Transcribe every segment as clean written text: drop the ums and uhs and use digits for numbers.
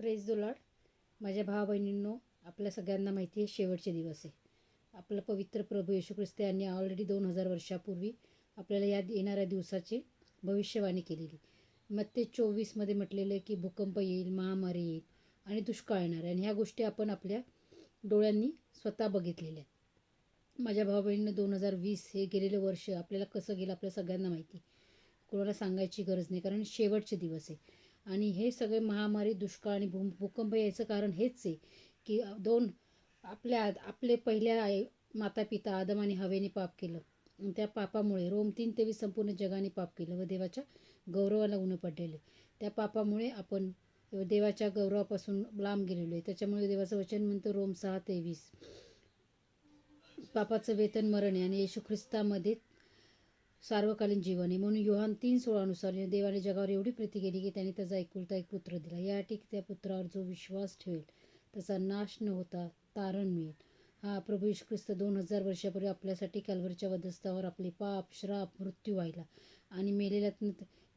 Praise the Lord. माझ्या भावा बहिणींनो, आपल्या सगळ्यांना माहिती आहे शेवटचे दिवस आहे. आपलं पवित्र प्रभू येशू ख्रिस्त यांनी ऑलरेडी 2000 वर्षापूर्वी आपल्याला या येणाऱ्या दिवसाची भविष्यवाणी केलेली. मत्ते 24मध्ये म्हटलेलं आहे की भूकंप येईल, महामारी येईल आणि दुष्काळ येणार आहे. आणि ह्या गोष्टी आपण आपल्या डोळ्यांनी स्वतः बघितलेल्या आहेत. माझ्या भावा बहिणींना 2020 हे गेलेलं वर्ष आपल्याला कसं गेलं आपल्या सगळ्यांना माहिती. कोणाला सांगायची गरज नाही, कारण शेवटचे दिवस आहे. आणि हे सगळे महामारी, दुष्काळ आणि भूकंप यायचं कारण हेच आहे की आपले पहिल्या माता पिता आदम आणि हवेने पाप केलं. त्या पापामुळे रोम 3:23 संपूर्ण जगाने पाप केलं व देवाच्या गौरवाला उणं पडलेले. त्या पापामुळे आपण देवाच्या गौरवापासून लांब गेलेलो आहे. त्याच्यामुळे देवाचं वचन म्हणतं रोम 6:23 पापाचं वेतन मरण आहे आणि येशू ख्रिस्तामध्ये सार्वकालीन जीवन आहे. म्हणून योहान 3:16 देवाने जगावर एवढी प्रीती केली की त्यांनी त्याचा एकुलता एक पुत्र दिला. यासाठी त्या पुत्रावर जो विश्वास ठेवेल त्याचा नाश न होता तारण मिळेल. हा प्रभू येशू ख्रिस्त 2000 वर्षापूर्वी आपल्यासाठी कॅल्व्हरीच्या वधस्तंभावर आपले पाप, श्राप, मृत्यू व्हायला आणि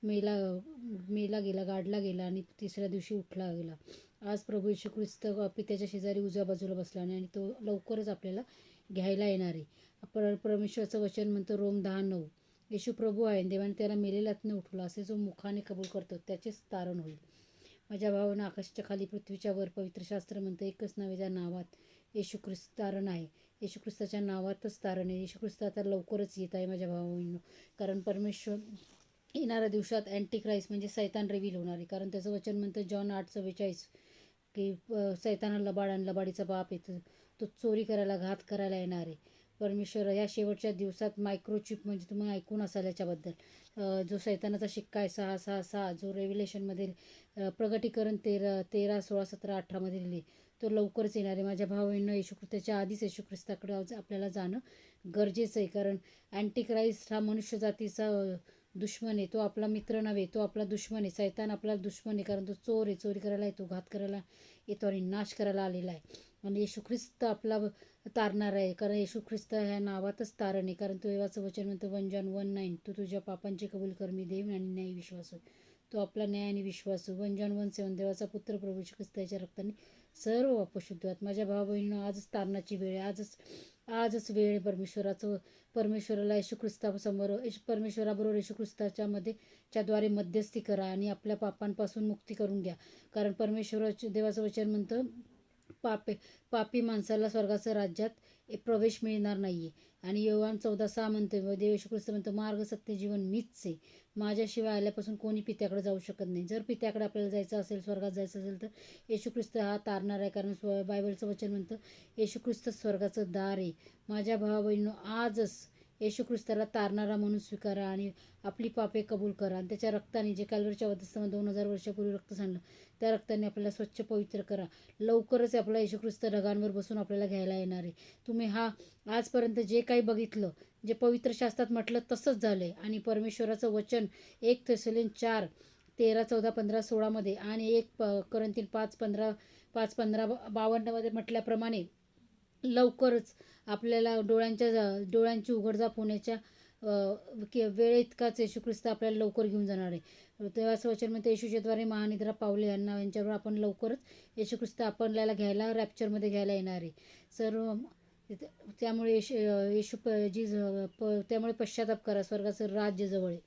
मेला गेला, गाडला गेला आणि तिसऱ्या दिवशी उठला गेला. आज प्रभू येशू ख्रिस्त पित्याच्या शेजारी उजव्या बाजूला बसला आणि तो लवकरच आपल्याला घ्यायला येणार आहे. परमेश्वराचं वचन म्हणतं रोम 10:9 येशू प्रभू आहे, देवाने त्याला मेलेल्यातनं उठवलं. असे जो मुखाने कबूल करतो त्याचेच तारण होईल. माझ्या भावानं आकाशाच्या खाली पृथ्वीच्या वर पवित्र शास्त्र म्हणतं एकच नावाच्या नावात येशू ख्रिस्त तारण आहे. येशू ख्रिस्ताच्या नावातच तारण आहे. येशू ख्रिस्त आता लवकरच येत आहे माझ्या भावांनो. कारण परमेश्वर येणाऱ्या दिवसात अँटी क्राइस्ट म्हणजे सैतान रिव्हील होणार आहे. कारण त्याचं वचन म्हणतं जॉन 8:44 की सैताना लबाड आणि लबाडीचा बाप येतो, तो चोरी करायला, घात करायला येणार आहे. परमेश्वर या शेवटच्या दिवसात मायक्रोचिप म्हणजे तुम्ही ऐकून असाल याच्याबद्दल, जो सैतानाचा शिक्का आहे 666 जो रेव्हिलेशनमध्ये प्रगटीकरण 13, 16, 17, 18मध्ये लिहिले, तो लवकरच येणार आहे. माझ्या भावांनो, येशू ख्रिस्ताच्या आधीच येशू ख्रिस्ताकडे आपल्याला जाणं गरजेचं आहे. कारण अँटी क्राइस्ट हा मनुष्य जातीचा दुश्मन आहे. तो आपला मित्र नव्हे, तो आपला दुश्मन आहे. सैतान आपला दुश्मन आहे, कारण तो चोर आहे, चोरी करायला येतो, घात करायला येतो आणि नाश करायला आलेला आहे. आणि येशू ख्रिस्त आपला तारणार आहे, कारण येशू ख्रिस्त ह्या नावातच तारण आहे. कारण तो देवाचं वचन म्हणतो 1 जॉन 1:9 तू तुझ्या पापांची कबूल कर, मी देईन आणि न्याय विश्वासू. तो आपला न्याय आणि विश्वासू. 1 जॉन 1:7 देवाचा पुत्र प्रभू येशू ख्रिस्त याच्या रक्ताने सर्व अपशुद्ध आहेत. माझ्या भावा बहिणींनो, आजच तारणाची वेळ आहे. आजच वेळ आहे परमेश्वराला येशू ख्रिस्तासमोर परमेश्वराबरोबर येशू ख्रिस्ताच्या च्याद्वारे मध्यस्थी करा आणि आपल्या पापांपासून मुक्ती करून घ्या. कारण देवाचं वचन म्हणतं पापी माणसाला स्वर्गाच्या राज्यात प्रवेश मिळणार नाही आहे. आणि योहान 14:6 म्हणते देव येशू ख्रिस्त म्हणतो मार्ग, सत्य, जीवन मीच आहे. माझ्याशिवाय आल्यापासून कोणी पित्याकडे जाऊ शकत नाही. जर पित्याकडे आपल्याला जायचं असेल, स्वर्गात जायचं असेल तर येशू ख्रिस्त हा तारणार आहे. कारण बायबलचं वचन म्हणतं येशू ख्रिस्त स्वर्गाचं दार आहे. माझ्या भावा बहिणींनो, आजच येशू ख्रिस्ताला तारणारा म्हणून स्वीकारा आणि आपली पापे कबूल करा. आणि त्याच्या रक्ताने जे कॅल्व्हरीच्या वधस्तंभावर 2000 वर्षापूर्वी रक्त सांडलं, त्या रक्ताने आपल्याला स्वच्छ पवित्र करा. लवकरच आपला येशू ख्रिस्त ढगांवर बसून आपल्याला घ्यायला येणार आहे. तुम्ही आजपर्यंत जे काही बघितलं, जे पवित्र शास्त्रात म्हटलं तसंच झालंय. आणि परमेश्वराचं वचन 1 थेसलोनियन 4 13, 14, 15, 16 आणि 1 कोरिन्थीन 5:15-52 म्हटल्याप्रमाणे लवकरच आपल्याला डोळ्यांची उघडझाप होण्याच्या वेळ इतकाच येशू ख्रिस्त आपल्याला लवकर घेऊन जाणार आहे. देवाचं वचन म्हणते येशूच्याद्वारे महानिद्रा पावले यांच्यावर आपण लवकरच येशू ख्रिस्त आपल्याला घ्यायला रॅप्चरमध्ये घ्यायला येणार आहे. त्यामुळे त्यामुळे पश्चाताप करा, स्वर्गाचं राज्य जवळ आहे.